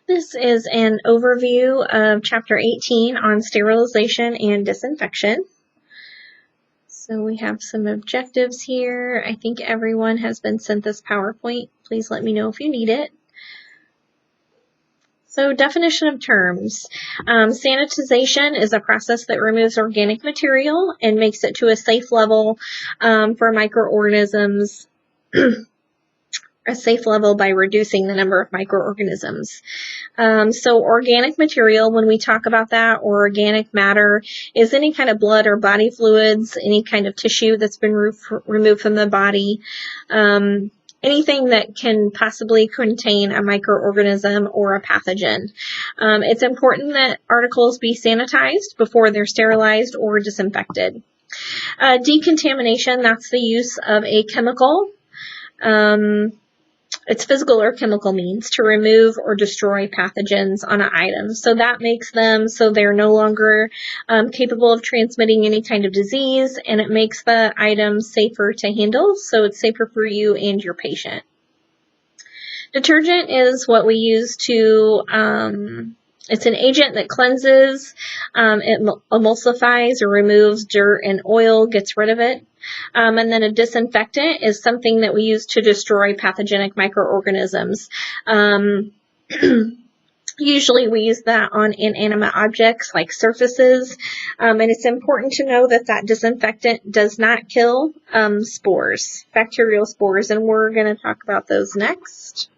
This is an overview of Chapter 18 on sterilization and disinfection. So we have some objectives here. I think everyone has been sent this PowerPoint. Please let me know if you need it. So definition of terms. Sanitization is a process that removes organic material and makes it to a safe level for microorganisms. A safe level by reducing the number of microorganisms. So organic material, when we talk about that, or organic matter, is any kind of blood or body fluids, any kind of tissue that's been removed from the body, anything that can possibly contain a microorganism or a pathogen. It's important that articles be sanitized before they're sterilized or disinfected. Decontamination, that's the use of a chemical. It's physical or chemical means to remove or destroy pathogens on an item. So that makes them so they're no longer capable of transmitting any kind of disease, and it makes the item safer to handle, so it's safer for you and your patient. Detergent is what we use to it's an agent that cleanses, it emulsifies or removes dirt and oil, gets rid of it. And then a disinfectant is something that we use to destroy pathogenic microorganisms. Usually we use that on inanimate objects like surfaces. And it's important to know that that disinfectant does not kill spores, bacterial spores, and we're going to talk about those next.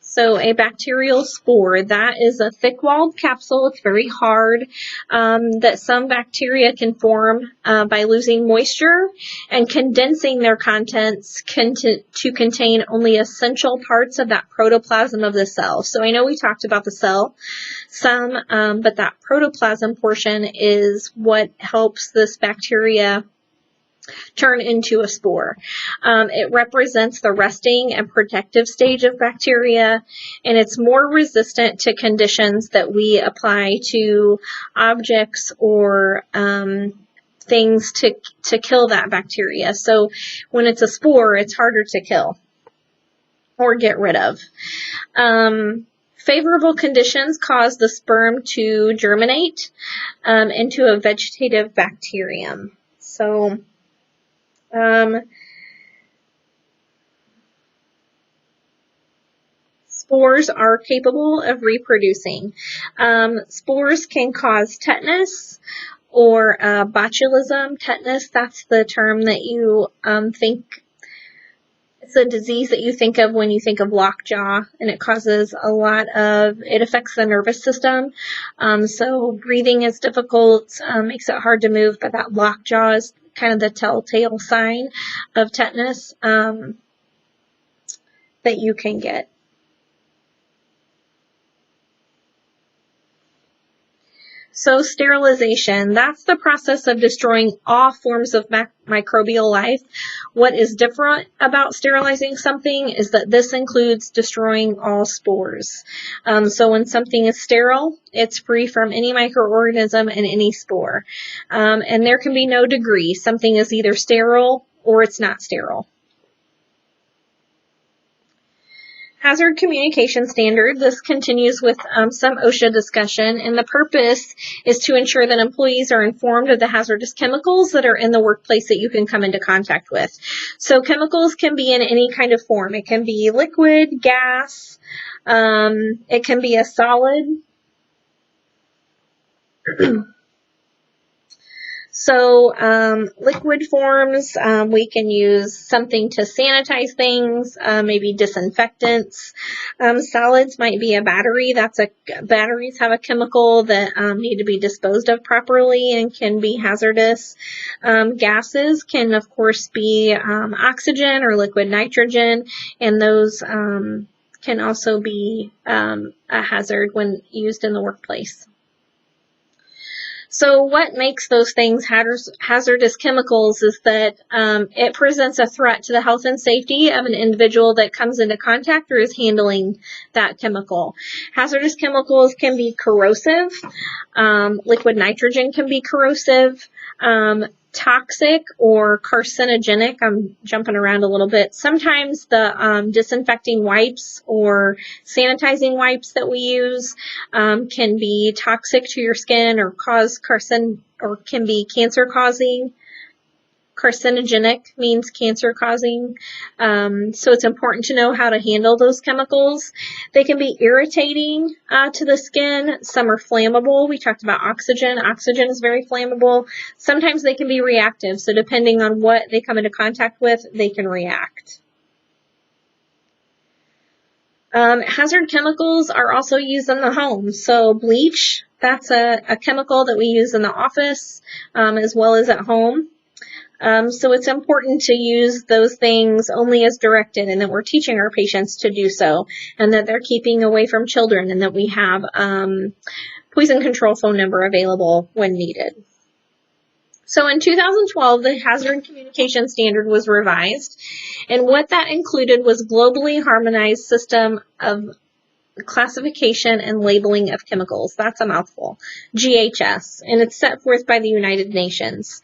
So a bacterial spore, that is a thick-walled capsule. It's very hard that some bacteria can form by losing moisture and condensing their contents to contain only essential parts of that protoplasm of the cell. So I know we talked about the cell some, but that protoplasm portion is what helps this bacteria turn into a spore. It represents the resting and protective stage of bacteria, and it's more resistant to conditions that we apply to objects or things to kill that bacteria. So when it's a spore, it's harder to kill or get rid of. Favorable conditions cause the sperm to germinate into a vegetative bacterium. So spores are capable of reproducing. Spores can cause tetanus or botulism. Tetanus, that's the term that you think, it's a disease that you think of when you think of lockjaw, and it causes it affects the nervous system. So breathing is difficult, makes it hard to move, but that lockjaw is kind of the telltale sign of tetanus that you can get. So sterilization, that's the process of destroying all forms of microbial life. What is different about sterilizing something is that this includes destroying all spores. So when something is sterile, it's free from any microorganism and any spore. And there can be no degree. Something is either sterile or it's not sterile. Hazard communication standard. This continues with some OSHA discussion, and the purpose is to ensure that employees are informed of the hazardous chemicals that are in the workplace that you can come into contact with. So chemicals can be in any kind of form. It can be liquid, gas, it can be a solid. So liquid forms, we can use something to sanitize things, maybe disinfectants. Solids might be a battery. Batteries have a chemical that need to be disposed of properly and can be hazardous. Gases can, of course, be oxygen or liquid nitrogen, and those can also be a hazard when used in the workplace. So what makes those things hazardous chemicals is that it presents a threat to the health and safety of an individual that comes into contact or is handling that chemical. Hazardous chemicals can be corrosive. Liquid nitrogen can be corrosive. toxic or carcinogenic. I'm jumping around a little bit. Sometimes the disinfecting wipes or sanitizing wipes that we use can be toxic to your skin or can be cancer causing. Carcinogenic means cancer causing. So it's important to know how to handle those chemicals. They can be irritating to the skin. Some are flammable. We talked about oxygen. Oxygen is very flammable. Sometimes they can be reactive. So depending on what they come into contact with, they can react. Hazard chemicals are also used in the home. So bleach, that's a chemical that we use in the office as well as at home. So it's important to use those things only as directed, and that we're teaching our patients to do so, and that they're keeping away from children, and that we have poison control phone number available when needed. So in 2012, the Hazard Communication Standard was revised, and what that included was globally harmonized system of classification and labeling of chemicals. That's a mouthful. GHS, and it's set forth by the United Nations.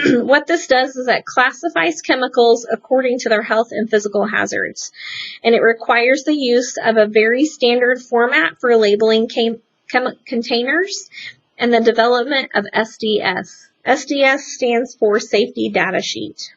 What this does is that classifies chemicals according to their health and physical hazards, and it requires the use of a very standard format for labeling containers and the development of SDS. SDS stands for Safety Data Sheet.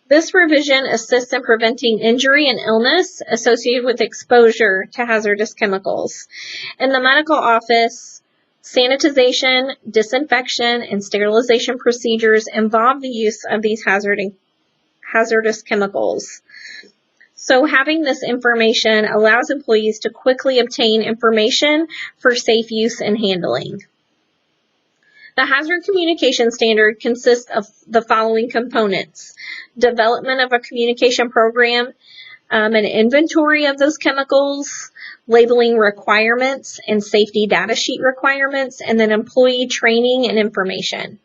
This revision assists in preventing injury and illness associated with exposure to hazardous chemicals. In the medical office, sanitization, disinfection, and sterilization procedures involve the use of these hazardous chemicals. So having this information allows employees to quickly obtain information for safe use and handling. The Hazard Communication Standard consists of the following components: development of a communication program, an inventory of those chemicals, labeling requirements and safety data sheet requirements, and then employee training and information.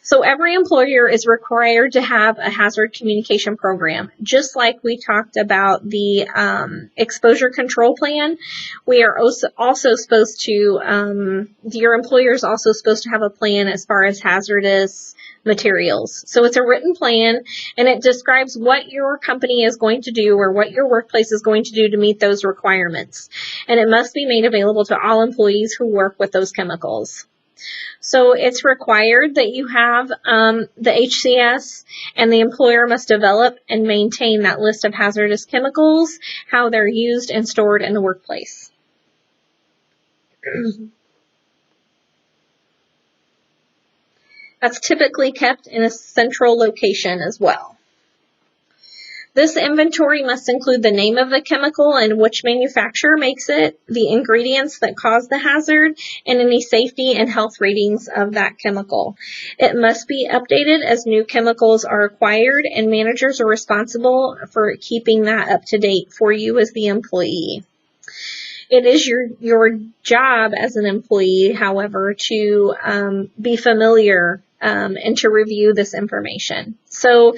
So every employer is required to have a hazard communication program. Just like we talked about the exposure control plan, we are also supposed to, your employer is also supposed to have a plan as far as hazardous materials. So it's a written plan, and it describes what your company is going to do or what your workplace is going to do to meet those requirements. And it must be made available to all employees who work with those chemicals. So it's required that you have the HCS, and the employer must develop and maintain that list of hazardous chemicals, how they're used and stored in the workplace. That's typically kept in a central location as well. This inventory must include the name of the chemical and which manufacturer makes it, the ingredients that cause the hazard, and any safety and health ratings of that chemical. It must be updated as new chemicals are acquired, and managers are responsible for keeping that up to date for you as the employee. It is your job as an employee, however, to be familiar and to review this information. So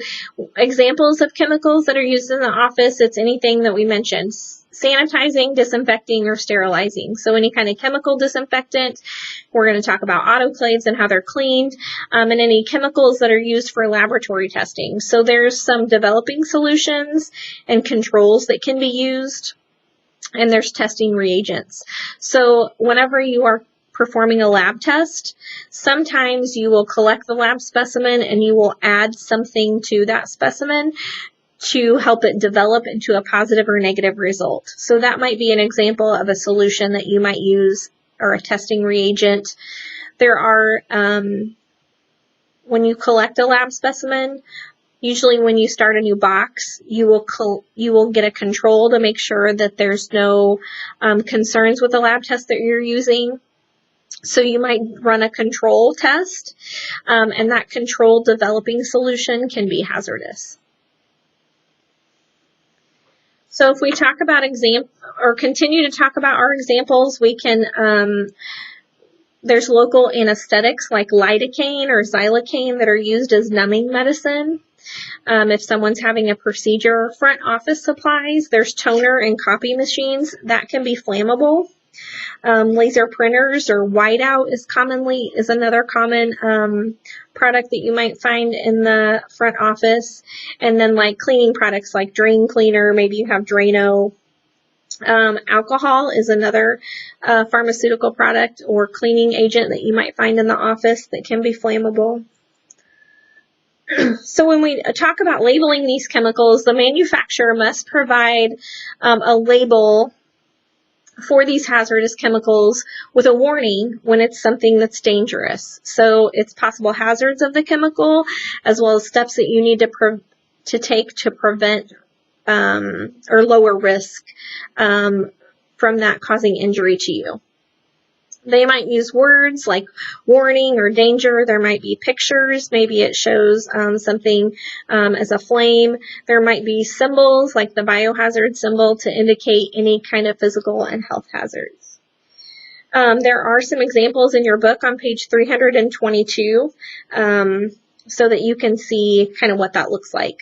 examples of chemicals that are used in the office, it's anything that we mentioned: sanitizing, disinfecting, or sterilizing. So any kind of chemical disinfectant. We're going to talk about autoclaves and how they're cleaned, and any chemicals that are used for laboratory testing. So there's some developing solutions and controls that can be used, and there's testing reagents. So whenever you are performing a lab test, sometimes you will collect the lab specimen and you will add something to that specimen to help it develop into a positive or negative result. So that might be an example of a solution that you might use, or a testing reagent. There are, when you collect a lab specimen, usually when you start a new box, you will get a control to make sure that there's no concerns with the lab test that you're using. So you might run a control test, and that control developing solution can be hazardous. So if we talk about continue to talk about our examples, we can, there's local anesthetics like lidocaine or xylocaine that are used as numbing medicine. If someone's having a procedure, front office supplies, there's toner and copy machines that can be flammable. Laser printers or whiteout is another common product that you might find in the front office. And then like cleaning products like drain cleaner, maybe you have Drano. Alcohol is another pharmaceutical product or cleaning agent that you might find in the office that can be flammable. So when we talk about labeling these chemicals, the manufacturer must provide a label for these hazardous chemicals with a warning when it's something that's dangerous. So it's possible hazards of the chemical as well as steps that you need to take to prevent or lower risk from that causing injury to you. They might use words like warning or danger. There might be pictures. Maybe it shows something as a flame. There might be symbols like the biohazard symbol to indicate any kind of physical and health hazards. There are some examples in your book on page 322 so that you can see kind of what that looks like.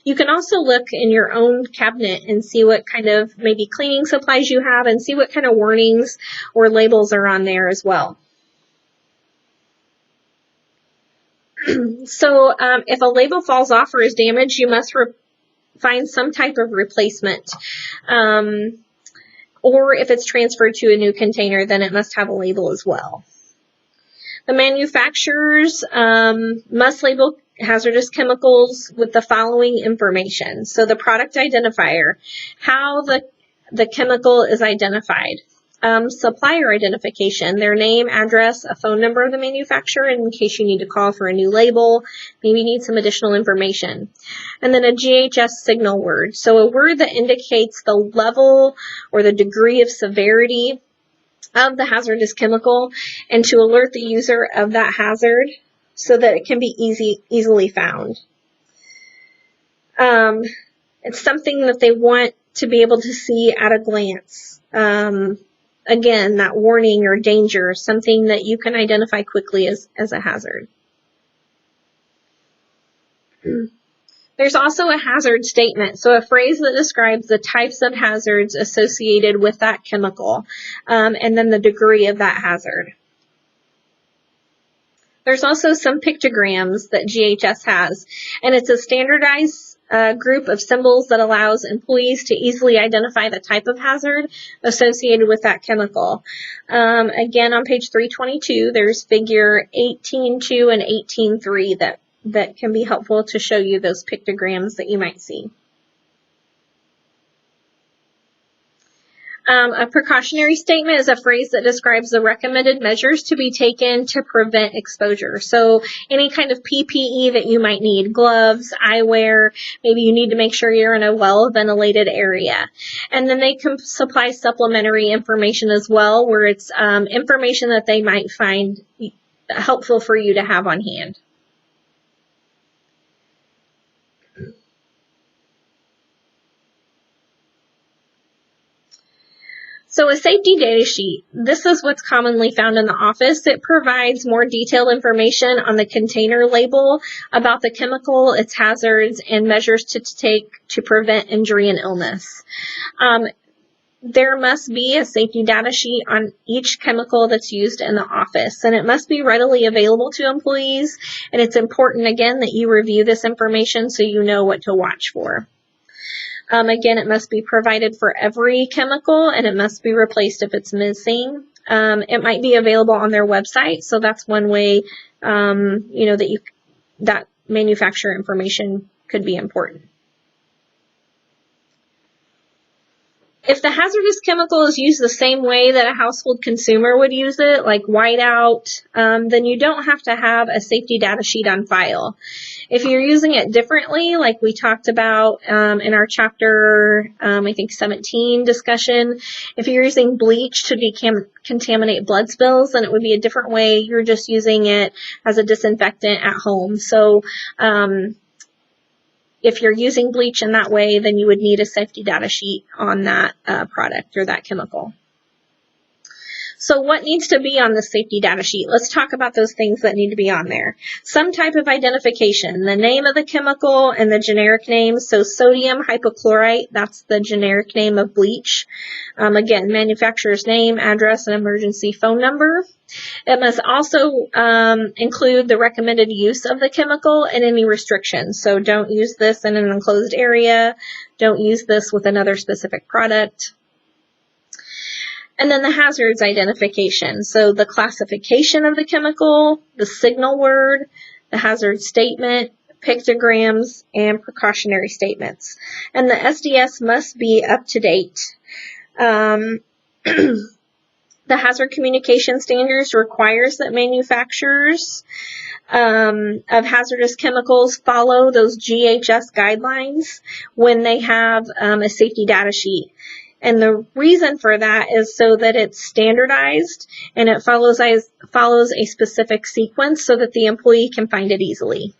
You can also look in your own cabinet and see what kind of maybe cleaning supplies you have and see what kind of warnings or labels are on there as well. So if a label falls off or is damaged, you must find some type of replacement. Or if it's transferred to a new container, then it must have a label as well. The manufacturers must label hazardous chemicals with the following information. So the product identifier, how the chemical is identified. Supplier identification, their name, address, a phone number of the manufacturer in case you need to call for a new label, maybe you need some additional information. And then a GHS signal word, so a word that indicates the level or the degree of severity of the hazardous chemical and to alert the user of that hazard so that it can be easily found. It's something that they want to be able to see at a glance. Again, that warning or danger, something that you can identify quickly as a hazard. There's also a hazard statement, so a phrase that describes the types of hazards associated with that chemical, and then the degree of that hazard. There's also some pictograms that GHS has, and it's a standardized group of symbols that allows employees to easily identify the type of hazard associated with that chemical. Again, on page 322, there's figure 18.2 and 18.3 that can be helpful to show you those pictograms that you might see. A precautionary statement is a phrase that describes the recommended measures to be taken to prevent exposure. So any kind of PPE that you might need, gloves, eyewear, maybe you need to make sure you're in a well-ventilated area. And then they can supply supplementary information as well, where it's information that they might find helpful for you to have on hand. So a safety data sheet, this is what's commonly found in the office. It provides more detailed information on the container label about the chemical, its hazards, and measures to take to prevent injury and illness. There must be a safety data sheet on each chemical that's used in the office, and it must be readily available to employees. And it's important, again, that you review this information so you know what to watch for. Again, it must be provided for every chemical, and it must be replaced if it's missing. It might be available on their website, so that's one way that manufacturer information could be important. If the hazardous chemical is used the same way that a household consumer would use it, like whiteout, then you don't have to have a safety data sheet on file. If you're using it differently, like we talked about in our chapter, I think 17 discussion, if you're using bleach to decontaminate blood spills, then it would be a different way. You're just using it as a disinfectant at home. So if you're using bleach in that way, then you would need a safety data sheet on that product or that chemical. So what needs to be on the safety data sheet? Let's talk about those things that need to be on there. Some type of identification, the name of the chemical and the generic name. So sodium hypochlorite, that's the generic name of bleach. Again, manufacturer's name, address, and emergency phone number. It must also include the recommended use of the chemical and any restrictions. So don't use this in an enclosed area. Don't use this with another specific product. And then the hazards identification. So the classification of the chemical, the signal word, the hazard statement, pictograms, and precautionary statements. And the SDS must be up to date. The hazard communication standards requires that manufacturers of hazardous chemicals follow those GHS guidelines when they have a safety data sheet. And the reason for that is so that it's standardized and it follows a specific sequence so that the employee can find it easily.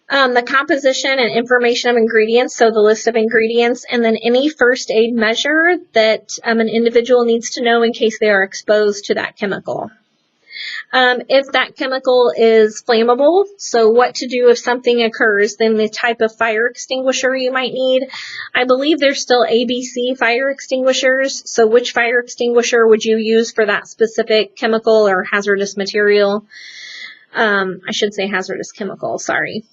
The composition and information of ingredients, so the list of ingredients, and then any first aid measure that an individual needs to know in case they are exposed to that chemical. If that chemical is flammable, so what to do if something occurs, then the type of fire extinguisher you might need. I believe there's still ABC fire extinguishers, so which fire extinguisher would you use for that specific chemical or hazardous material? I should say hazardous chemical, sorry.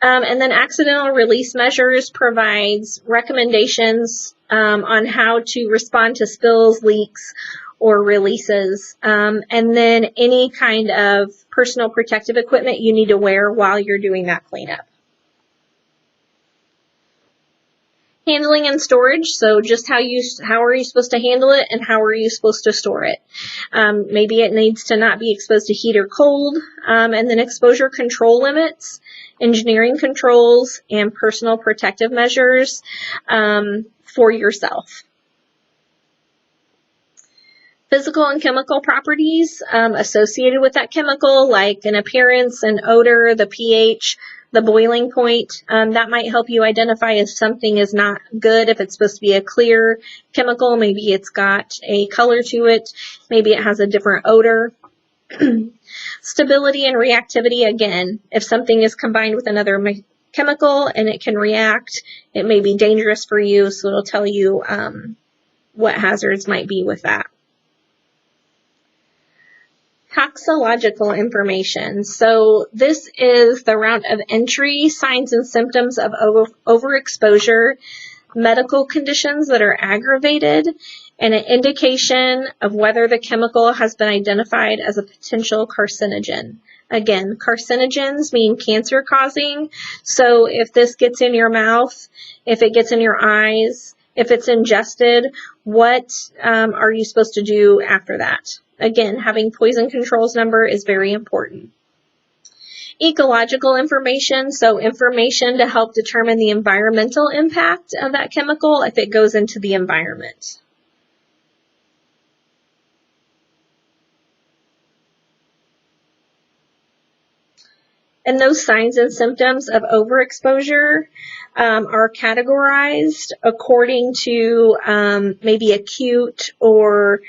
And then accidental release measures provides recommendations on how to respond to spills, leaks, or releases. And then any kind of personal protective equipment you need to wear while you're doing that cleanup. Handling and storage, so just how are you supposed to handle it and how are you supposed to store it. Maybe it needs to not be exposed to heat or cold, and then exposure control limits, engineering controls, and personal protective measures for yourself. Physical and chemical properties associated with that chemical, like an appearance, an odor, the pH, the boiling point, that might help you identify if something is not good. If it's supposed to be a clear chemical, maybe it's got a color to it, maybe it has a different odor. Stability and reactivity, again, if something is combined with another chemical and it can react, it may be dangerous for you, so it'll tell you what hazards might be with that. Toxicological information. So this is the route of entry, signs and symptoms of overexposure, medical conditions that are aggravated, and an indication of whether the chemical has been identified as a potential carcinogen. Again, carcinogens mean cancer causing. So if this gets in your mouth, if it gets in your eyes, if it's ingested, what are you supposed to do after that? Again, having poison controls number is very important. Ecological information, so information to help determine the environmental impact of that chemical if it goes into the environment. And those signs and symptoms of overexposure are categorized according to maybe acute or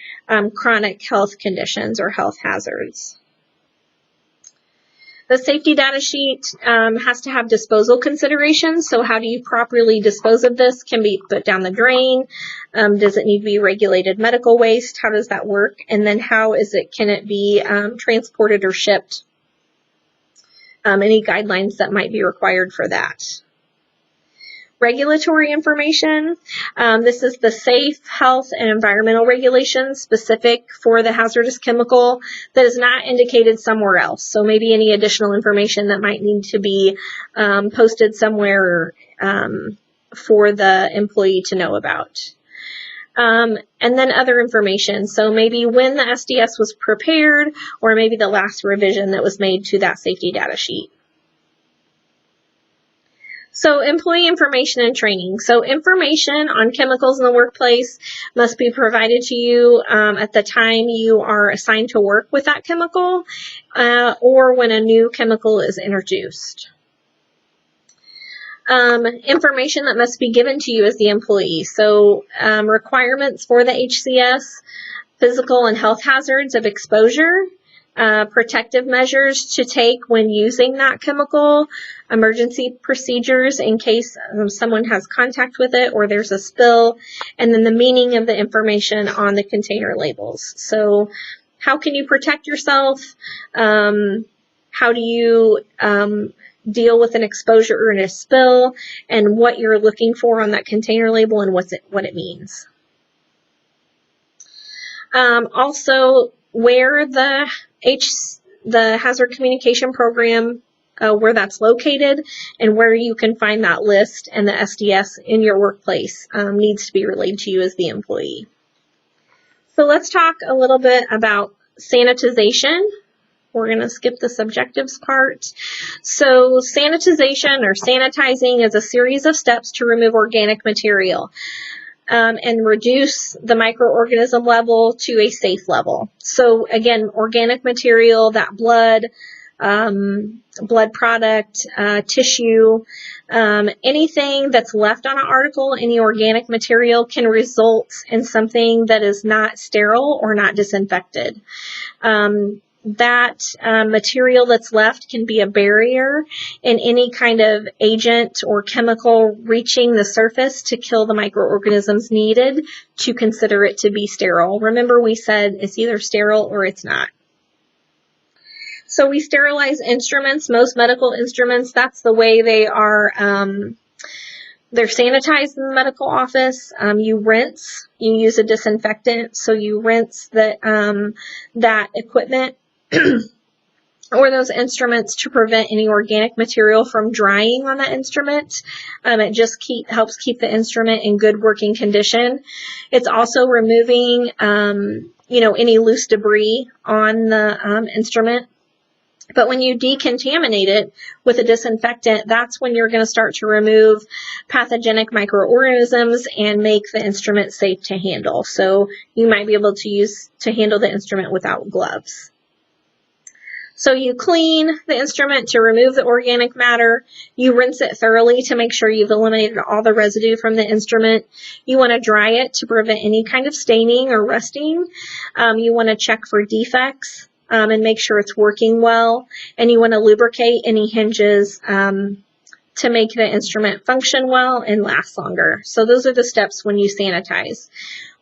chronic health conditions or health hazards. The safety data sheet has to have disposal considerations. So how do you properly dispose of this? Can be put down the drain? Does it need to be regulated medical waste? How does that work? And then can it be transported or shipped? Any guidelines that might be required for that. Regulatory information. This is the safe, health, and environmental regulations specific for the hazardous chemical that is not indicated somewhere else. So maybe any additional information that might need to be posted somewhere for the employee to know about. And then other information. So maybe when the SDS was prepared, or maybe the last revision that was made to that safety data sheet. So employee information and training. So information on chemicals in the workplace must be provided to you at the time you are assigned to work with that chemical or when a new chemical is introduced. Information that must be given to you as the employee. So requirements for the HCS, physical and health hazards of exposure, protective measures to take when using that chemical, emergency procedures in case someone has contact with it or there's a spill, and then the meaning of the information on the container labels. So how can you protect yourself? How do you deal with an exposure or a spill, and what you're looking for on that container label and what it means. Also, where the hazard communication program, where that's located and where you can find that list and the SDS in your workplace needs to be relayed to you as the employee. So let's talk a little bit about sanitization. We're going to skip the subjectives part. So sanitization or sanitizing is a series of steps to remove organic material and reduce the microorganism level to a safe level. So again, organic material, that blood product, tissue, anything that's left on an article, any organic material can result in something that is not sterile or not disinfected. That material that's left can be a barrier in any kind of agent or chemical reaching the surface to kill the microorganisms needed to consider it to be sterile. Remember, we said it's either sterile or it's not. So we sterilize instruments, most medical instruments. That's the way they are. They're sanitized in the medical office. You rinse. You use a disinfectant, so you rinse that equipment or those instruments to prevent any organic material from drying on that instrument. It just helps keep the instrument in good working condition. It's also removing, any loose debris on the instrument. But when you decontaminate it with a disinfectant, that's when you're going to start to remove pathogenic microorganisms and make the instrument safe to handle. So you might be able to handle the instrument without gloves. So you clean the instrument to remove the organic matter. You rinse it thoroughly to make sure you've eliminated all the residue from the instrument. You want to dry it to prevent any kind of staining or rusting. You want to check for defects and make sure it's working well. And you want to lubricate any hinges to make the instrument function well and last longer. So those are the steps when you sanitize.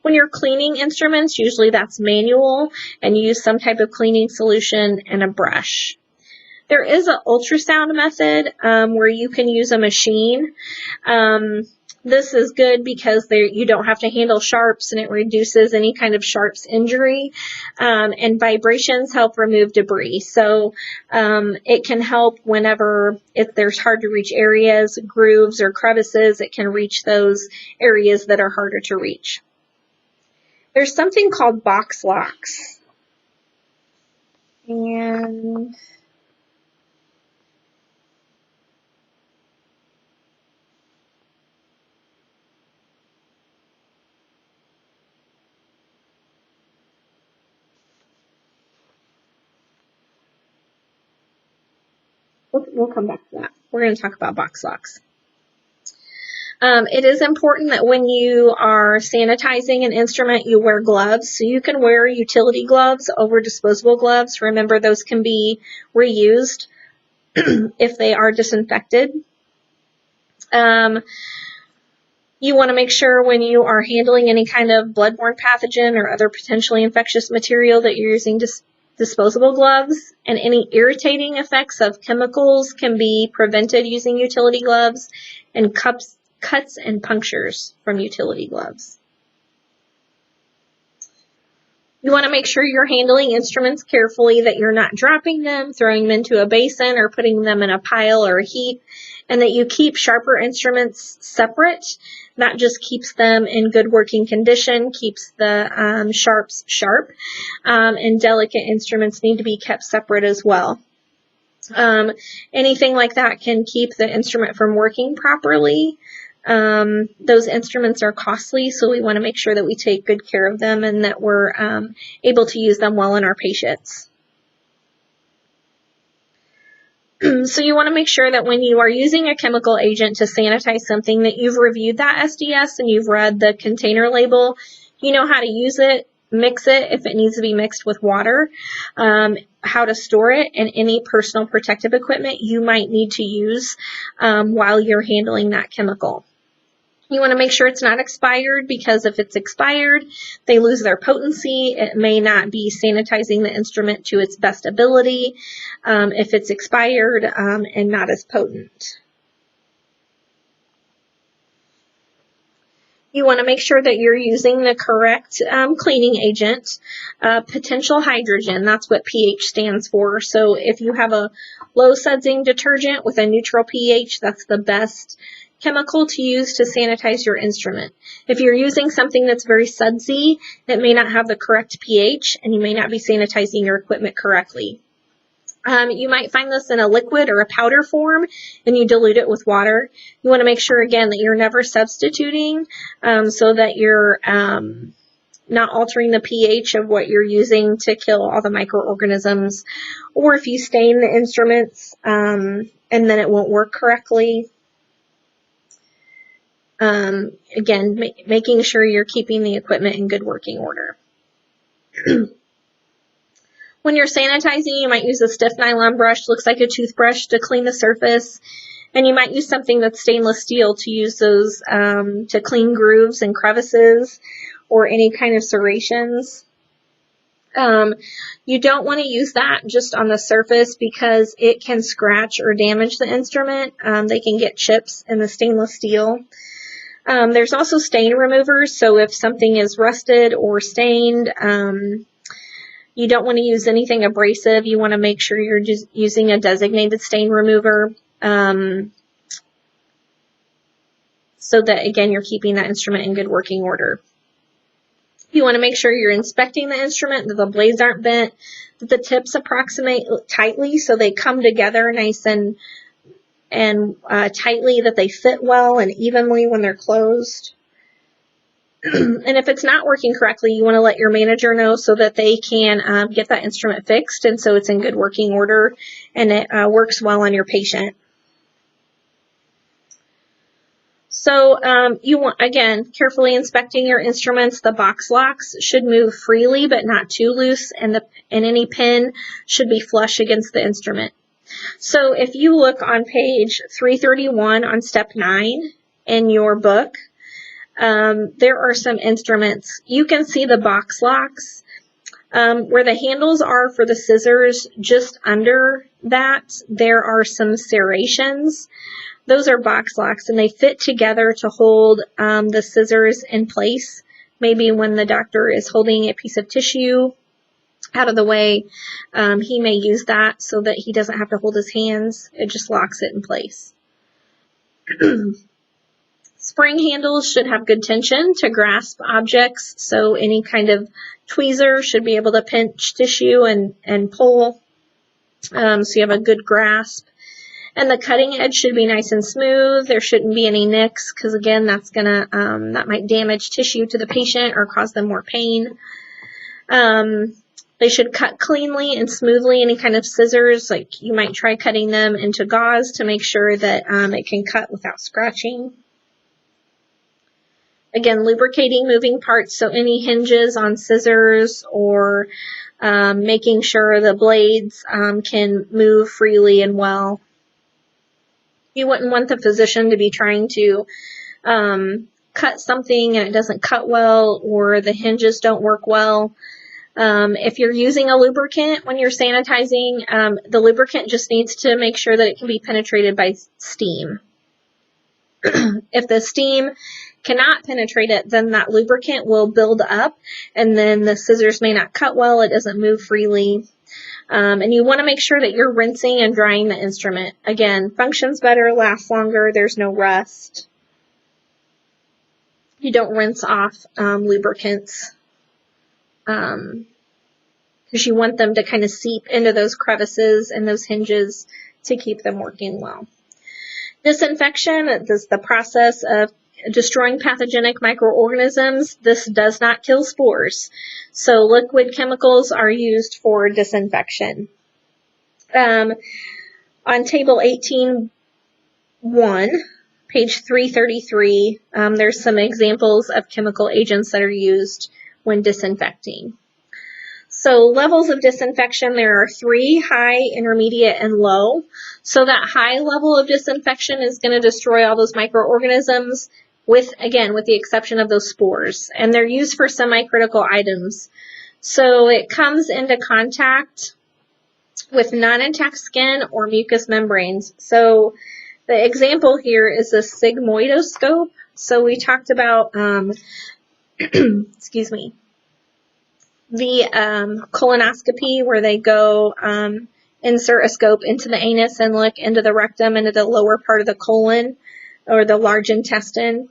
When you're cleaning instruments, usually that's manual, and you use some type of cleaning solution and a brush. There is an ultrasound method where you can use a machine. This is good because you don't have to handle sharps, and it reduces any kind of sharps injury, and vibrations help remove debris. So it can help if there's hard to reach areas, grooves or crevices, it can reach those areas that are harder to reach. There's something called box locks. And we'll come back to that. We're going to talk about box locks. It is important that when you are sanitizing an instrument, you wear gloves. So you can wear utility gloves over disposable gloves. Remember, those can be reused if they are disinfected. You want to make sure when you are handling any kind of bloodborne pathogen or other potentially infectious material that you're using disposable gloves, and any irritating effects of chemicals can be prevented using utility gloves, and cuts and punctures from utility gloves. You want to make sure you're handling instruments carefully, that you're not dropping them, throwing them into a basin, or putting them in a pile or a heap, and that you keep sharper instruments separate. That just keeps them in good working condition, keeps the sharps sharp, and delicate instruments need to be kept separate as well. Anything like that can keep the instrument from working properly. Those instruments are costly, so we want to make sure that we take good care of them and that we're able to use them well in our patients. So you want to make sure that when you are using a chemical agent to sanitize something, that you've reviewed that SDS and you've read the container label. You know how to use it. mix it if it needs to be mixed with water, how to store it, and any personal protective equipment you might need to use while you're handling that chemical. You want to make sure it's not expired, because if it's expired, they lose their potency. It may not be sanitizing the instrument to its best ability if it's expired and not as potent. You want to make sure that you're using the correct cleaning agent. Potential hydrogen, that's what pH stands for. So if you have a low sudsing detergent with a neutral pH, that's the best chemical to use to sanitize your instrument. If you're using something that's very sudsy, it may not have the correct pH, and you may not be sanitizing your equipment correctly. You might find this in a liquid or a powder form, and you dilute it with water. You want to make sure, again, that you're never substituting so that you're not altering the pH of what you're using to kill all the microorganisms. Or if you stain the instruments and then it won't work correctly. Again, making sure you're keeping the equipment in good working order. When you're sanitizing, you might use a stiff nylon brush, looks like a toothbrush, to clean the surface. And you might use something that's stainless steel to use those to clean grooves and crevices or any kind of serrations. You don't want to use that just on the surface, because it can scratch or damage the instrument. They can get chips in the stainless steel. There's also stain removers, so if something is rusted or stained, you don't want to use anything abrasive. You want to make sure you're just using a designated stain remover so that, again, you're keeping that instrument in good working order. You want to make sure you're inspecting the instrument, that the blades aren't bent, that the tips approximate tightly so they come together nice and tightly, that they fit well and evenly when they're closed. And if it's not working correctly, you want to let your manager know so that they can get that instrument fixed, and so it's in good working order and it works well on your patient. So you want, again, carefully inspecting your instruments. The box locks should move freely but not too loose, and any pin should be flush against the instrument. So if you look on page 331 on step 9 in your book, there are some instruments. You can see the box locks where the handles are for the scissors. Just under that, there are some serrations. Those are box locks, and they fit together to hold the scissors in place. Maybe when the doctor is holding a piece of tissue out of the way, he may use that so that he doesn't have to hold his hands. It just locks it in place. Spring handles should have good tension to grasp objects, so any kind of tweezer should be able to pinch tissue and pull, so you have a good grasp. And the cutting edge should be nice and smooth. There shouldn't be any nicks, because again, that might damage tissue to the patient or cause them more pain. They should cut cleanly and smoothly. Any kind of scissors, like you might try cutting them into gauze to make sure that it can cut without scratching. Again, lubricating moving parts, so any hinges on scissors or making sure the blades can move freely and well. You wouldn't want the physician to be trying to cut something and it doesn't cut well, or the hinges don't work well. If you're using a lubricant when you're sanitizing, the lubricant just needs to make sure that it can be penetrated by steam. If the steam cannot penetrate it, then that lubricant will build up, and then the scissors may not cut well, it doesn't move freely. And you want to make sure that you're rinsing and drying the instrument. Again, functions better, lasts longer, there's no rust. You don't rinse off lubricants because you want them to kind of seep into those crevices and those hinges to keep them working well. Disinfection is the process of destroying pathogenic microorganisms. This does not kill spores. So liquid chemicals are used for disinfection. On table 18.1, page 333, there's some examples of chemical agents that are used when disinfecting. So levels of disinfection, there are 3: high, intermediate, and low. So that high level of disinfection is going to destroy all those microorganisms with the exception of those spores. And they're used for semi-critical items. So it comes into contact with non-intact skin or mucous membranes. So the example here is a sigmoidoscope. So we talked about, excuse me, the colonoscopy where they go insert a scope into the anus and look into the rectum, into the lower part of the colon or the large intestine.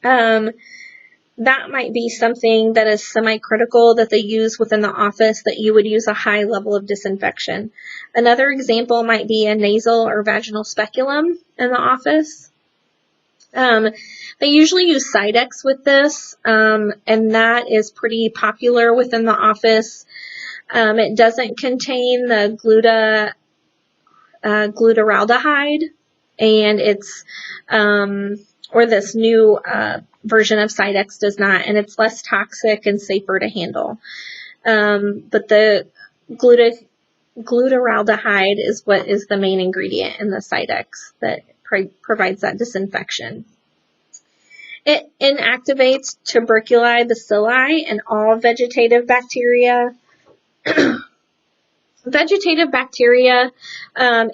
That might be something that is semi-critical that they use within the office that you would use a high level of disinfection. Another example might be a nasal or vaginal speculum in the office. They usually use Sidex with this, and that is pretty popular within the office. It doesn't contain the glutaraldehyde, and it's, or this new version of Sidex does not, and it's less toxic and safer to handle. But the glutaraldehyde is what is the main ingredient in the Sidex that provides that disinfection. It inactivates tuberculi, bacilli, and all vegetative bacteria. Vegetative bacteria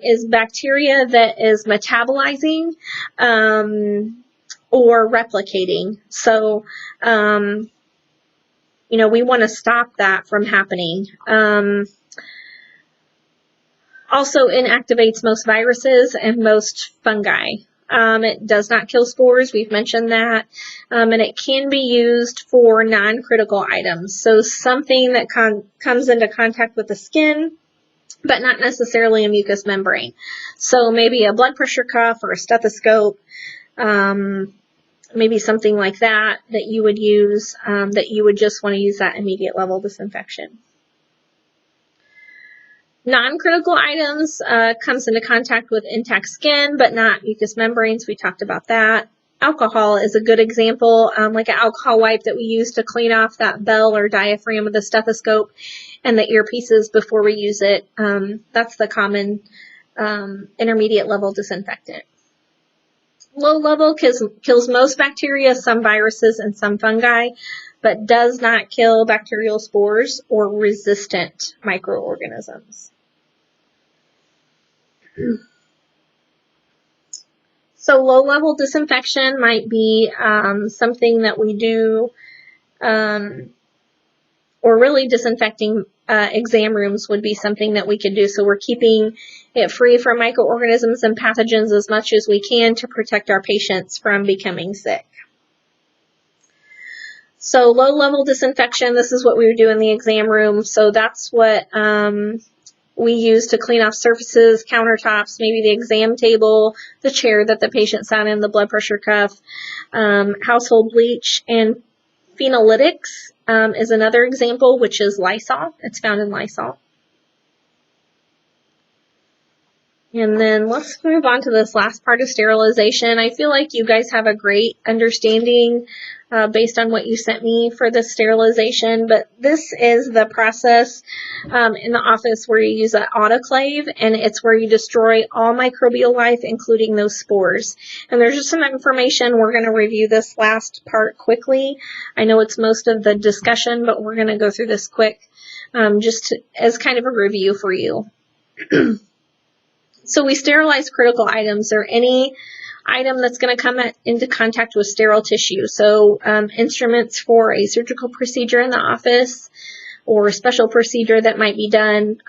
is bacteria that is metabolizing or replicating. So, we want to stop that from happening. Also inactivates most viruses and most fungi. It does not kill spores. We've mentioned that. And it can be used for non-critical items. So something that comes into contact with the skin, but not necessarily a mucous membrane. So maybe a blood pressure cuff or a stethoscope, maybe something like that you would use, that you would just want to use that immediate level disinfection. Non-critical items comes into contact with intact skin, but not mucous membranes. We talked about that. Alcohol is a good example, like an alcohol wipe that we use to clean off that bell or diaphragm of the stethoscope and the earpieces before we use it. That's the common intermediate level disinfectant. Low level kills most bacteria, some viruses, and some fungi, but does not kill bacterial spores or resistant microorganisms. So low-level disinfection might be something that we do, or really disinfecting exam rooms would be something that we could do. So we're keeping it free from microorganisms and pathogens as much as we can to protect our patients from becoming sick. So low-level disinfection, this is what we would do in the exam room. So that's what we use to clean off surfaces, countertops, maybe the exam table, the chair that the patient sat in, the blood pressure cuff, household bleach, and phenolitics is another example, which is Lysol. It's found in Lysol. And then let's move on to this last part of sterilization. I feel like you guys have a great understanding based on what you sent me for the sterilization, but this is the process in the office where you use an autoclave, and it's where you destroy all microbial life, including those spores. And there's just some information. We're going to review this last part quickly. I know it's most of the discussion, but we're going to go through this quick as kind of a review for you. So we sterilize critical items, or any item that's going to come into contact with sterile tissue. So instruments for a surgical procedure in the office or a special procedure that might be done,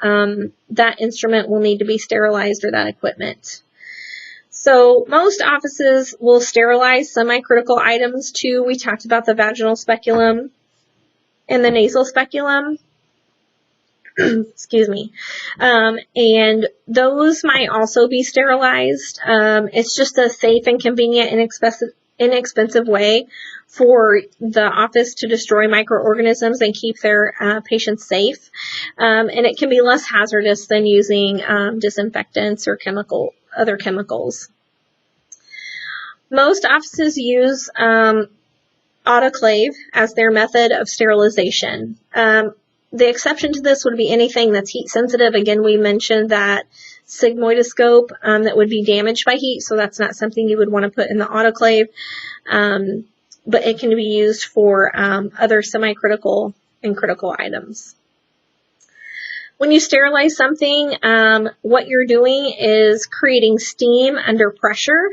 that instrument will need to be sterilized, or that equipment. So most offices will sterilize semi-critical items too. We talked about the vaginal speculum and the nasal speculum. Excuse me. And those might also be sterilized. It's just a safe and convenient and inexpensive way for the office to destroy microorganisms and keep their patients safe. And it can be less hazardous than using disinfectants or other chemicals. Most offices use autoclave as their method of sterilization. The exception to this would be anything that's heat sensitive. Again, we mentioned that sigmoidoscope that would be damaged by heat, so that's not something you would want to put in the autoclave, but it can be used for other semi-critical and critical items. When you sterilize something, what you're doing is creating steam under pressure.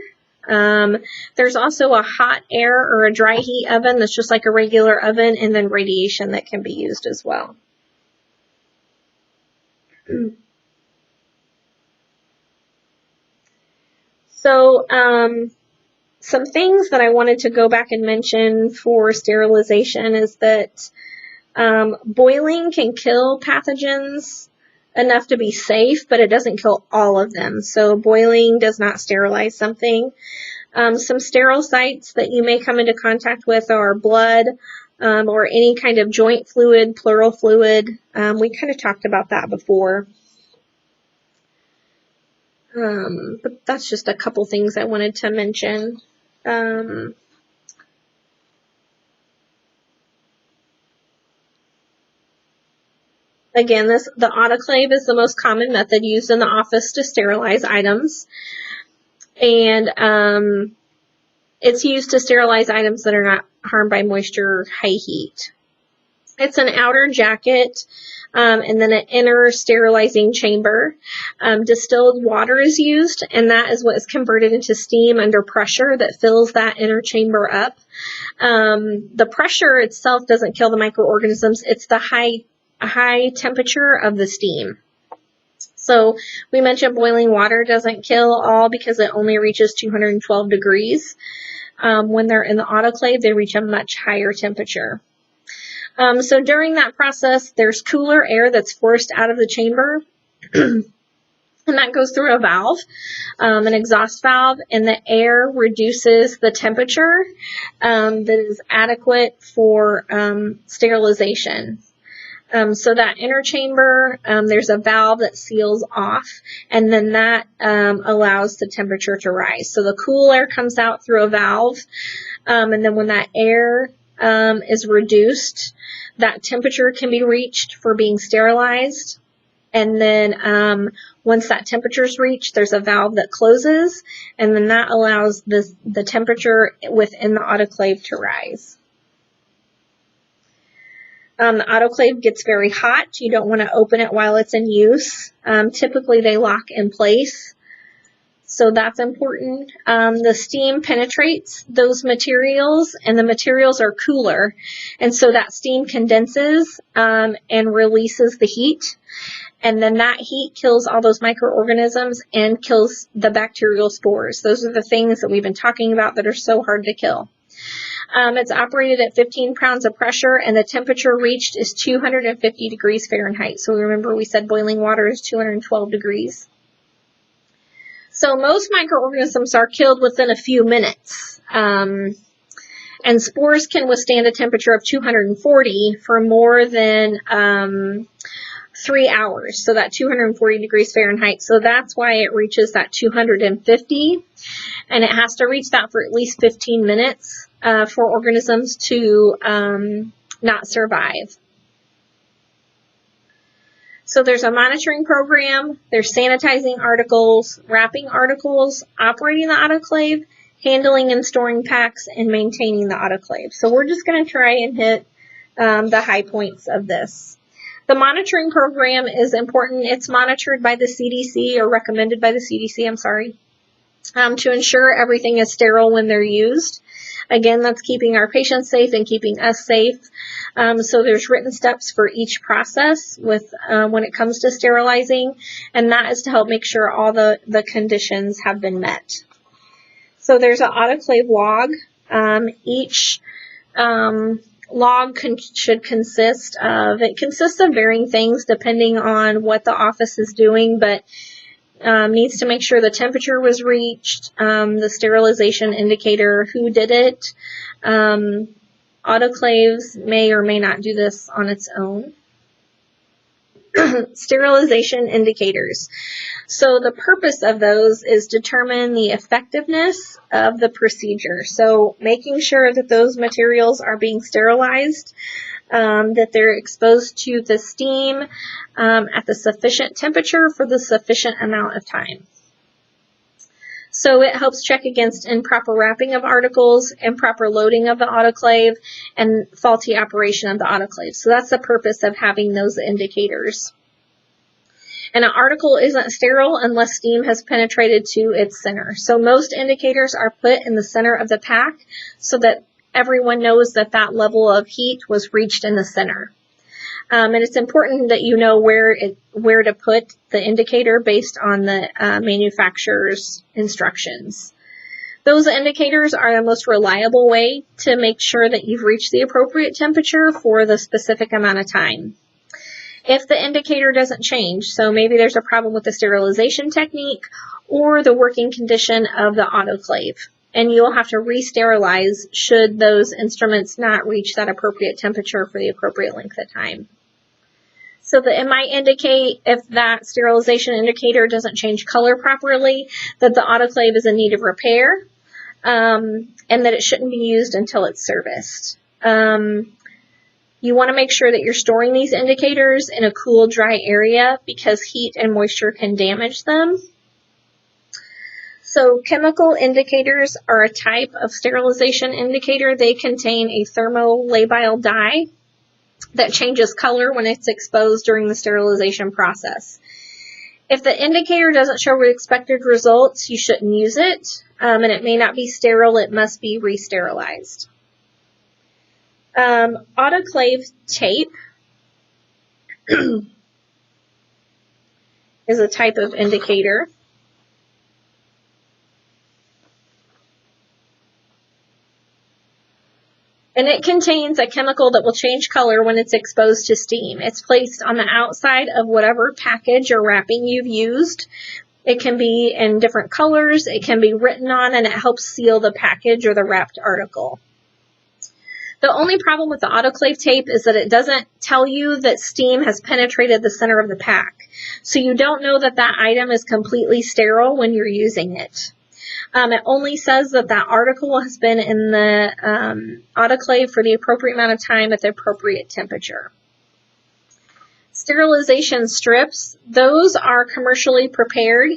There's also a hot air or a dry heat oven that's just like a regular oven, and then radiation that can be used as well. So some things that I wanted to go back and mention for sterilization is that boiling can kill pathogens enough to be safe, but it doesn't kill all of them. So boiling does not sterilize something. Some sterile sites that you may come into contact with are blood or any kind of joint fluid, pleural fluid. We kind of talked about that before. But that's just a couple things I wanted to mention. Again, the autoclave is the most common method used in the office to sterilize items. And it's used to sterilize items that are not harmed by moisture or high heat. It's an outer jacket and then an inner sterilizing chamber. Distilled water is used, and that is what is converted into steam under pressure that fills that inner chamber up. The pressure itself doesn't kill the microorganisms. It's the high temperature of the steam. So we mentioned boiling water doesn't kill all because it only reaches 212 degrees. When they're in the autoclave, they reach a much higher temperature. So during that process, there's cooler air that's forced out of the chamber, and that goes through a valve, an exhaust valve, and the air reduces the temperature that is adequate for sterilization. So that inner chamber, there's a valve that seals off, and then that allows the temperature to rise. So the cool air comes out through a valve, and then when that air is reduced, that temperature can be reached for being sterilized. And then once that temperature is reached, there's a valve that closes, and then that allows the temperature within the autoclave to rise. The autoclave gets very hot. You don't want to open it while it's in use. Typically, they lock in place, so that's important. The steam penetrates those materials, and the materials are cooler, and so that steam condenses and releases the heat, and then that heat kills all those microorganisms and kills the bacterial spores. Those are the things that we've been talking about that are so hard to kill. It's operated at 15 pounds of pressure, and the temperature reached is 250 degrees Fahrenheit. So remember, we said boiling water is 212 degrees. So most microorganisms are killed within a few minutes. And spores can withstand a temperature of 240 for more than 3 hours. So that 240 degrees Fahrenheit. So that's why it reaches that 250. And it has to reach that for at least 15 minutes for organisms to not survive. So there's a monitoring program, there's sanitizing articles, wrapping articles, operating the autoclave, handling and storing packs, and maintaining the autoclave. So we're just going to try and hit the high points of this. The monitoring program is important. It's monitored by the CDC, or recommended by the CDC, I'm sorry, to ensure everything is sterile when they're used. Again, that's keeping our patients safe and keeping us safe. So there's written steps for each process with when it comes to sterilizing, and that is to help make sure all the conditions have been met. So there's an autoclave log. Each log should consist of varying things depending on what the office is doing, but needs to make sure the temperature was reached, the sterilization indicator, who did it. Autoclaves may or may not do this on its own. Sterilization indicators. So the purpose of those is determine the effectiveness of the procedure. So making sure that those materials are being sterilized, that they're exposed to the steam at the sufficient temperature for the sufficient amount of time. So it helps check against improper wrapping of articles, improper loading of the autoclave, and faulty operation of the autoclave. So that's the purpose of having those indicators. And an article isn't sterile unless steam has penetrated to its center. So most indicators are put in the center of the pack so that everyone knows that that level of heat was reached in the center. And it's important that you know where to put the indicator based on the manufacturer's instructions. Those indicators are the most reliable way to make sure that you've reached the appropriate temperature for the specific amount of time. If the indicator doesn't change, so maybe there's a problem with the sterilization technique or the working condition of the autoclave, and you'll have to re-sterilize should those instruments not reach that appropriate temperature for the appropriate length of time. So it might indicate, if that sterilization indicator doesn't change color properly, that the autoclave is in need of repair, and that it shouldn't be used until it's serviced. You want to make sure that you're storing these indicators in a cool, dry area because heat and moisture can damage them. So chemical indicators are a type of sterilization indicator. They contain a thermolabile dye that changes color when it's exposed during the sterilization process. If the indicator doesn't show expected results, you shouldn't use it, and it may not be sterile. It must be re-sterilized. Autoclave tape is a type of indicator. And it contains a chemical that will change color when it's exposed to steam. It's placed on the outside of whatever package or wrapping you've used. It can be in different colors. It can be written on, and it helps seal the package or the wrapped article. The only problem with the autoclave tape is that it doesn't tell you that steam has penetrated the center of the pack. So you don't know that that item is completely sterile when you're using it. It only says that that article has been in the autoclave for the appropriate amount of time at the appropriate temperature. Sterilization strips, those are commercially prepared,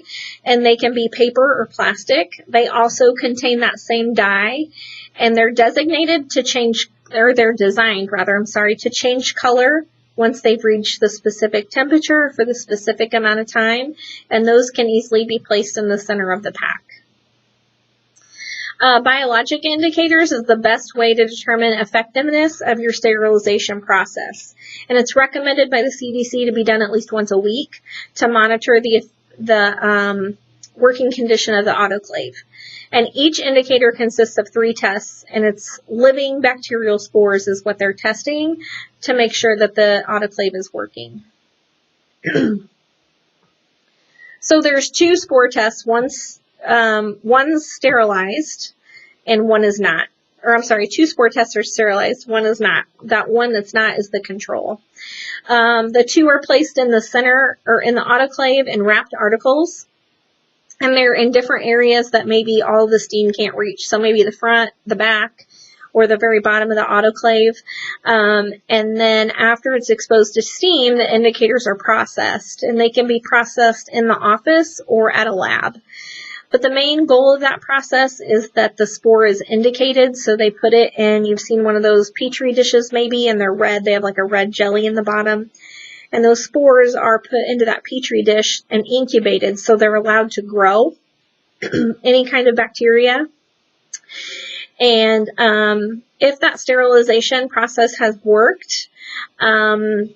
and they can be paper or plastic. They also contain that same dye, and they're designated to change, or they're designed rather, to change color once they've reached the specific temperature for the specific amount of time, and those can easily be placed in the center of the pack. Biologic indicators is the best way to determine effectiveness of your sterilization process. And it's recommended by the CDC to be done at least once a week to monitor the working condition of the autoclave. And each indicator consists of 3 tests, and it's living bacterial spores is what they're testing to make sure that the autoclave is working. So there's 2 spore tests. One's sterilized and one is not. Or 2 spore tests are sterilized, one is not. That one that's not is the control. The 2 are placed in the center or in the autoclave in wrapped articles, and they're in different areas that maybe all the steam can't reach. So maybe the front, the back, or the very bottom of the autoclave. And then after it's exposed to steam, the indicators are processed, and they can be processed in the office or at a lab. But the main goal of that process is that the spore is indicated, so they put it in, you've seen one of those Petri dishes maybe, and they're red, they have like a red jelly in the bottom. And those spores are put into that Petri dish and incubated, so they're allowed to grow any kind of bacteria. And if that sterilization process has worked, then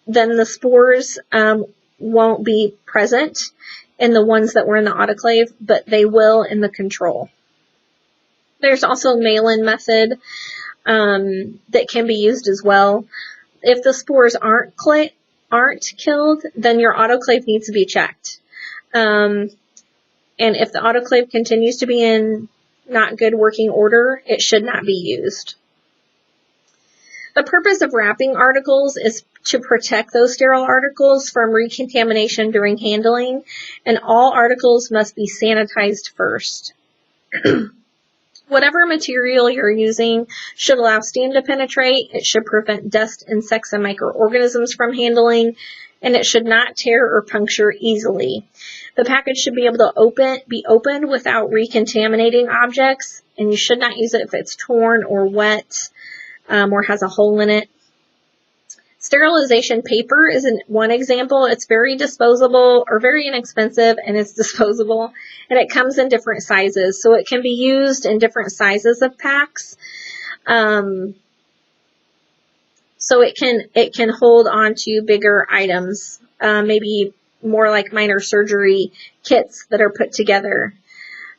the spores won't be present in the ones that were in the autoclave, but they will in the control. There's also a mail-in method that can be used as well. If the spores aren't killed, then your autoclave needs to be checked. And if the autoclave continues to be in not good working order, it should not be used. The purpose of wrapping articles is to protect those sterile articles from recontamination during handling, and all articles must be sanitized first. Whatever material you're using should allow steam to penetrate, it should prevent dust, insects, and microorganisms from handling, and it should not tear or puncture easily. The package should be able to be opened without recontaminating objects, and you should not use it if it's torn or wet or has a hole in it. Sterilization paper is one example. It's very disposable or very inexpensive, and it's disposable, and it comes in different sizes. So it can be used in different sizes of packs. So it can hold on to bigger items, maybe more like minor surgery kits that are put together,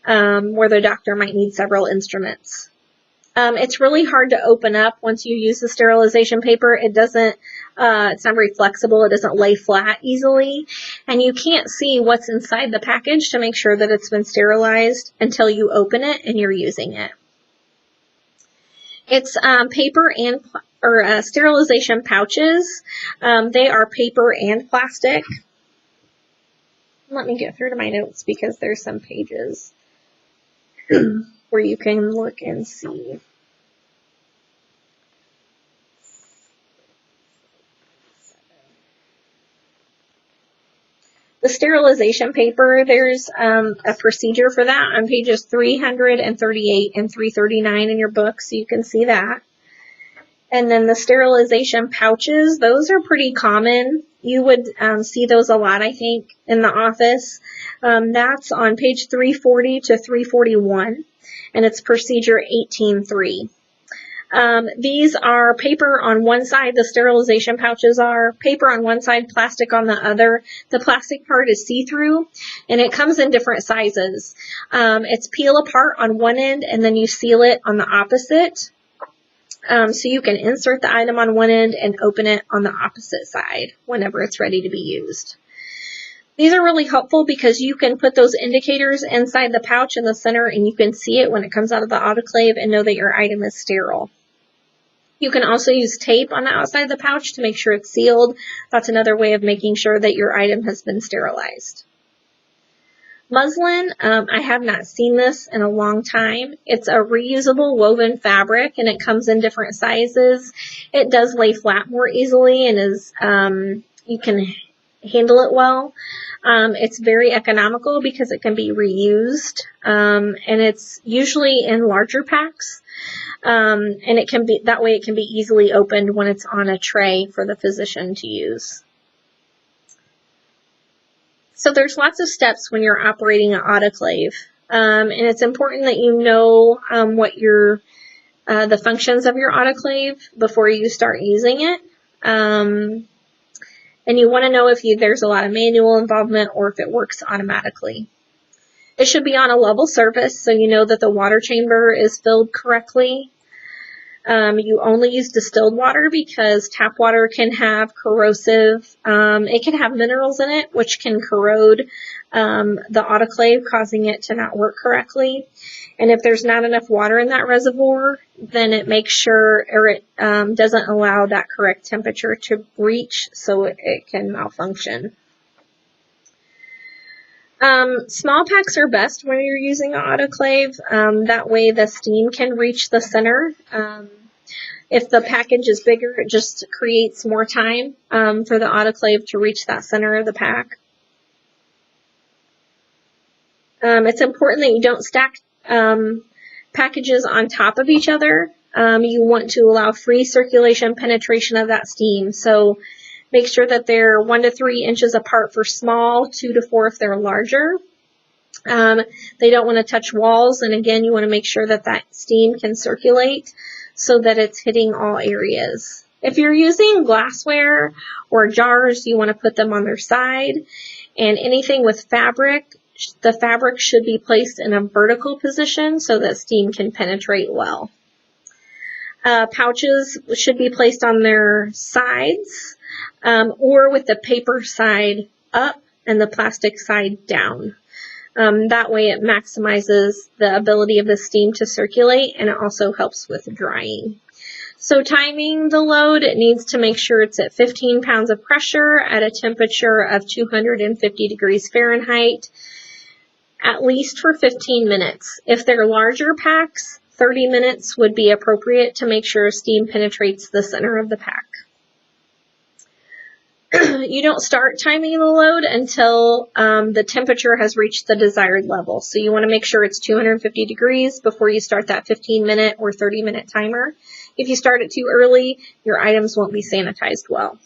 where the doctor might need several instruments. It's really hard to open up once you use the sterilization paper. It's not very flexible. It doesn't lay flat easily, and you can't see what's inside the package to make sure that it's been sterilized until you open it and you're using it. It's paper or sterilization pouches. They are paper and plastic. Let me get through to my notes because there's some pages where you can look and see. The sterilization paper, there's a procedure for that on pages 338 and 339 in your book, so you can see that. And then the sterilization pouches, those are pretty common. You would see those a lot, I think, in the office. That's on page 340 to 341, and it's procedure 18.3. These are paper on one side, the sterilization pouches are paper on one side, plastic on the other. The plastic part is see-through, and it comes in different sizes. It's peel apart on one end, and then you seal it on the opposite. So you can insert the item on one end and open it on the opposite side whenever it's ready to be used. These are really helpful because you can put those indicators inside the pouch in the center, and you can see it when it comes out of the autoclave and know that your item is sterile. You can also use tape on the outside of the pouch to make sure it's sealed. That's another way of making sure that your item has been sterilized. Muslin, I have not seen this in a long time. It's a reusable woven fabric, and it comes in different sizes. It does lay flat more easily and is you can handle it well. It's very economical because it can be reused, and it's usually in larger packs. And it can be that way. It can be easily opened when it's on a tray for the physician to use. So there's lots of steps when you're operating an autoclave, and it's important that you know what the functions of your autoclave before you start using it. And you want to know if there's a lot of manual involvement or if it works automatically. It should be on a level surface so you know that the water chamber is filled correctly. You only use distilled water because tap water can have corrosive, it can have minerals in it which can corrode the autoclave, causing it to not work correctly. And if there's not enough water in that reservoir, then it makes sure, or it doesn't allow that correct temperature to reach, so it can malfunction. Small packs are best when you're using an autoclave. That way the steam can reach the center. If the package is bigger, it just creates more time for the autoclave to reach that center of the pack. It's important that you don't stack packages on top of each other. You want to allow free circulation penetration of that steam. So make sure that they're 1 to 3 inches apart for small, 2 to 4 if they're larger. They don't want to touch walls, and again, you want to make sure that that steam can circulate so that it's hitting all areas. If you're using glassware or jars, you want to put them on their side, and anything with fabric, the fabric should be placed in a vertical position so that steam can penetrate well. Pouches should be placed on their sides, or with the paper side up and the plastic side down. That way it maximizes the ability of the steam to circulate, and it also helps with drying. So timing the load, it needs to make sure it's at 15 pounds of pressure at a temperature of 250 degrees Fahrenheit, at least for 15 minutes. If they're larger packs, 30 minutes would be appropriate to make sure steam penetrates the center of the pack. You don't start timing the load until the temperature has reached the desired level. So you want to make sure it's 250 degrees before you start that 15-minute or 30-minute timer. If you start it too early, your items won't be sanitized well.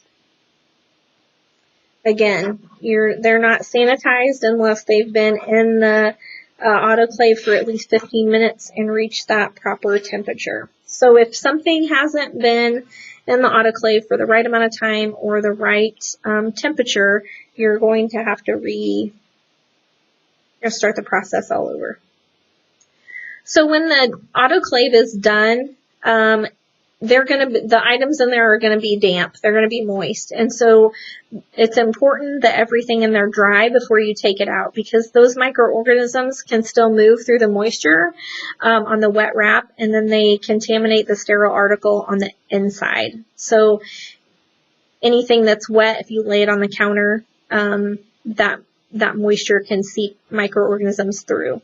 Again, they're not sanitized unless they've been in the autoclave for at least 15 minutes and reached that proper temperature. So if something hasn't been in the autoclave for the right amount of time or the right temperature, you're going to have to start the process all over. So when the autoclave is done, the items in there are going to be damp. They're going to be moist. And so it's important that everything in there dry before you take it out, because those microorganisms can still move through the moisture on the wet wrap, and then they contaminate the sterile article on the inside. So anything that's wet, if you lay it on the counter, that moisture can seep microorganisms through.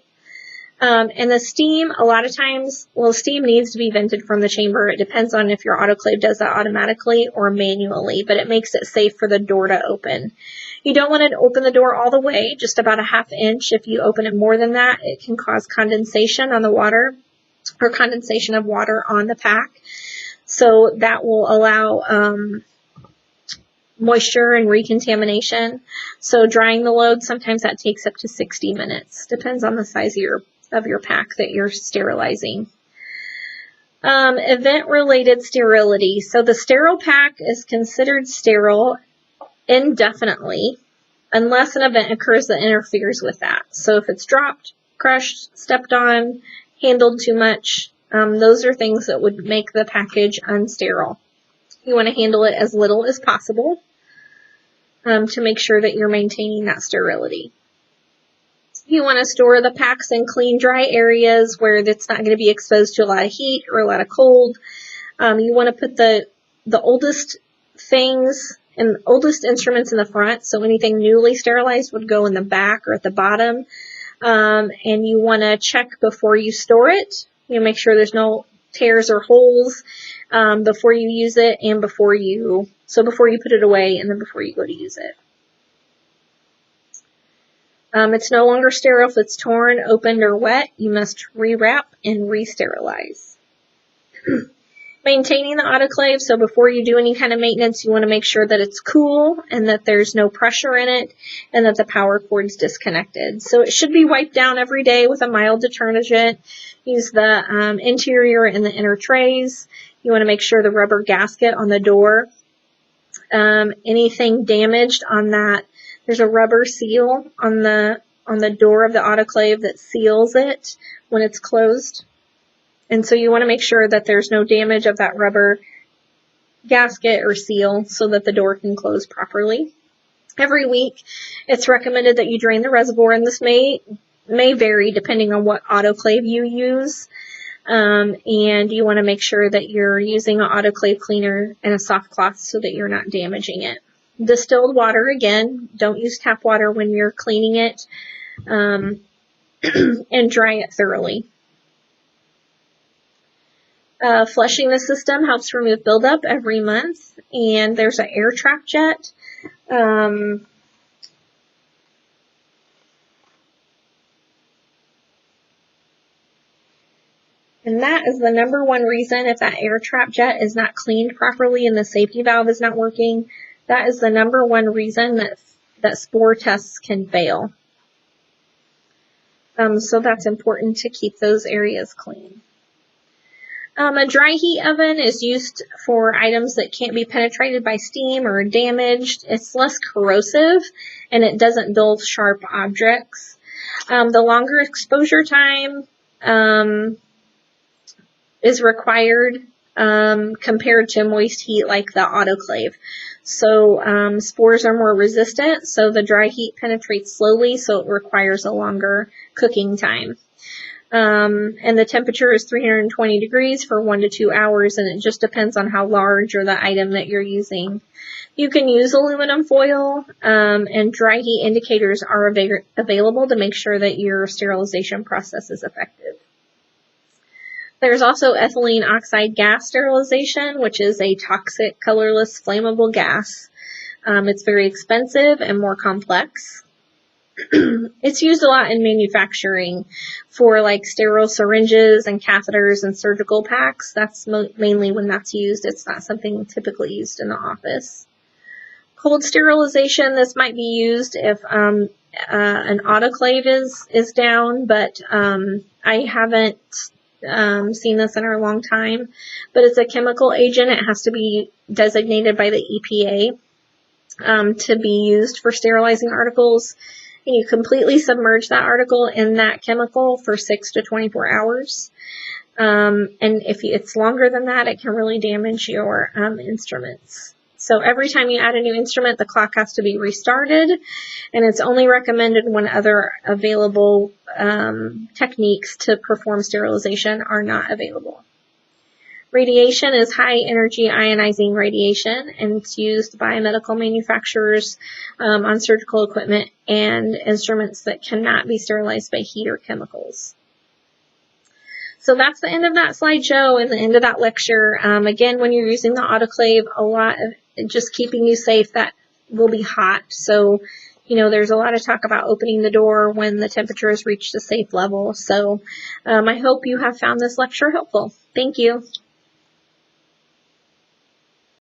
And the steam, a lot of times, steam needs to be vented from the chamber. It depends on if your autoclave does that automatically or manually, but it makes it safe for the door to open. You don't want to open the door all the way, just about a ½ inch. If you open it more than that, it can cause condensation on the water, or condensation of water on the pack. So that will allow moisture and recontamination. So drying the load, sometimes that takes up to 60 minutes. Depends on the size of your pack that you're sterilizing. Event-related sterility. So the sterile pack is considered sterile indefinitely unless an event occurs that interferes with that. So if it's dropped, crushed, stepped on, handled too much, those are things that would make the package unsterile. You want to handle it as little as possible to make sure that you're maintaining that sterility. You want to store the packs in clean, dry areas where it's not going to be exposed to a lot of heat or a lot of cold. You want to put the oldest things and oldest instruments in the front, so anything newly sterilized would go in the back or at the bottom. And you want to check before you store it. You make sure there's no tears or holes before you use it, and before you put it away, and then before you go to use it. It's no longer sterile if it's torn, opened, or wet. You must rewrap and re-sterilize. Maintaining the autoclave, so before you do any kind of maintenance, you want to make sure that it's cool and that there's no pressure in it and that the power cord's disconnected. So it should be wiped down every day with a mild detergent. Use the interior and the inner trays. You want to make sure the rubber gasket on the door, anything damaged on that, there's a rubber seal on the door of the autoclave that seals it when it's closed. And so you want to make sure that there's no damage of that rubber gasket or seal so that the door can close properly. Every week, it's recommended that you drain the reservoir, and this may vary depending on what autoclave you use. And you want to make sure that you're using an autoclave cleaner and a soft cloth so that you're not damaging it. Distilled water, again, don't use tap water when you're cleaning it, and dry it thoroughly. Flushing the system helps remove buildup every month, and there's an air trap jet. And that is the #1 reason, if that air trap jet is not cleaned properly and the safety valve is not working, that is the #1 reason that spore tests can fail. So that's important to keep those areas clean. A dry heat oven is used for items that can't be penetrated by steam or damaged. It's less corrosive and it doesn't dull sharp objects. The longer exposure time is required compared to moist heat like the autoclave. So spores are more resistant, so the dry heat penetrates slowly, so it requires a longer cooking time. and the temperature is 320 degrees for 1 to 2 hours, and it just depends on how large or the item that you're using. You can use aluminum foil, and dry heat indicators are available to make sure that your sterilization process is effective. There's also ethylene oxide gas sterilization, which is a toxic, colorless, flammable gas. It's very expensive and more complex. It's used a lot in manufacturing for like sterile syringes and catheters and surgical packs. That's mainly when that's used. It's not something typically used in the office. Cold sterilization, this might be used if an autoclave is down, but I haven't seen this in a long time. But it's a chemical agent. It has to be designated by the EPA to be used for sterilizing articles. And you completely submerge that article in that chemical for 6 to 24 hours. And if it's longer than that, it can really damage your instruments. So every time you add a new instrument, the clock has to be restarted, and it's only recommended when other available techniques to perform sterilization are not available. Radiation is high energy ionizing radiation, and it's used by medical manufacturers on surgical equipment and instruments that cannot be sterilized by heat or chemicals. So that's the end of that slideshow and the end of that lecture. Again, when you're using the autoclave, a lot of just keeping you safe, that will be hot. So, you know, there's a lot of talk about opening the door when the temperature has reached a safe level. So I hope you have found this lecture helpful. Thank you.